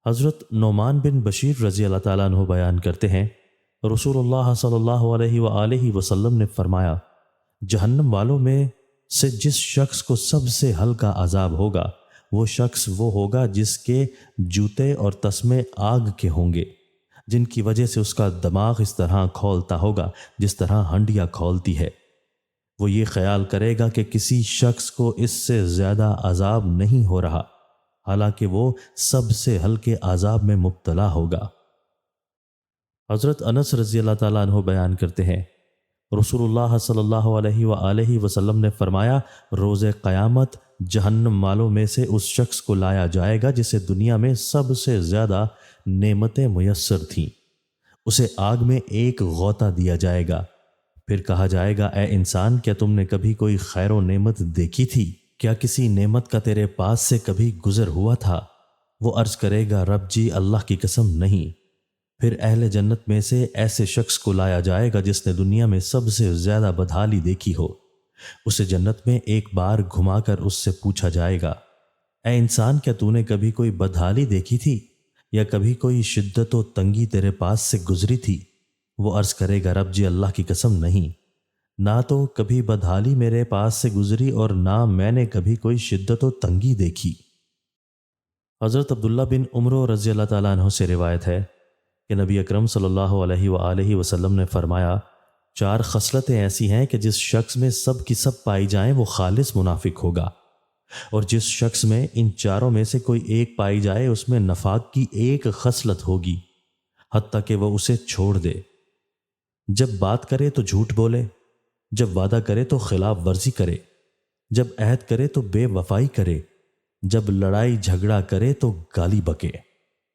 حضرت نعمان بن بشیر رضی اللہ تعالیٰ عنہ بیان کرتے ہیں، رسول اللہ صلی اللہ علیہ وآلہ وسلم نے فرمایا، جہنم والوں میں سے جس شخص کو سب سے ہلکا عذاب ہوگا وہ شخص وہ ہوگا جس کے جوتے اور تسمے آگ کے ہوں گے، جن کی وجہ سے اس کا دماغ اس طرح کھولتا ہوگا جس طرح ہنڈیا کھولتی ہے۔ وہ یہ خیال کرے گا کہ کسی شخص کو اس سے زیادہ عذاب نہیں ہو رہا، حالانکہ وہ سب سے ہلکے عذاب میں مبتلا ہوگا۔ حضرت انس رضی اللہ تعالیٰ عنہ بیان کرتے ہیں، رسول اللہ صلی اللہ علیہ وآلہ وسلم نے فرمایا، روز قیامت جہنم والوں میں سے اس شخص کو لایا جائے گا جسے دنیا میں سب سے زیادہ نعمتیں میسر تھیں۔ اسے آگ میں ایک غوطہ دیا جائے گا، پھر کہا جائے گا، اے انسان، کیا تم نے کبھی کوئی خیر و نعمت دیکھی تھی؟ کیا کسی نعمت کا تیرے پاس سے کبھی گزر ہوا تھا؟ وہ عرض کرے گا، رب جی، اللہ کی قسم نہیں۔ پھر اہل جنت میں سے ایسے شخص کو لایا جائے گا جس نے دنیا میں سب سے زیادہ بدحالی دیکھی ہو۔ اسے جنت میں ایک بار گھما کر اس سے پوچھا جائے گا، اے انسان، کیا تو نے کبھی کوئی بدحالی دیکھی تھی یا کبھی کوئی شدت و تنگی تیرے پاس سے گزری تھی؟ وہ عرض کرے گا، رب جی، اللہ کی قسم نہیں، نہ تو کبھی بدحالی میرے پاس سے گزری اور نہ میں نے کبھی کوئی شدت و تنگی دیکھی۔ حضرت عبداللہ بن عمر رضی اللہ تعالیٰ عنہ سے روایت ہے کہ نبی اکرم صلی اللہ علیہ وآلہ وسلم نے فرمایا، 4 خصلتیں ایسی ہیں کہ جس شخص میں سب کی سب پائی جائیں وہ خالص منافق ہوگا، اور جس شخص میں ان چاروں میں سے کوئی ایک پائی جائے اس میں نفاق کی ایک خصلت ہوگی، حتیٰ کہ وہ اسے چھوڑ دے۔ جب بات کرے تو جھوٹ بولے، جب وعدہ کرے تو خلاف ورزی کرے، جب عہد کرے تو بے وفائی کرے، جب لڑائی جھگڑا کرے تو گالی بکے۔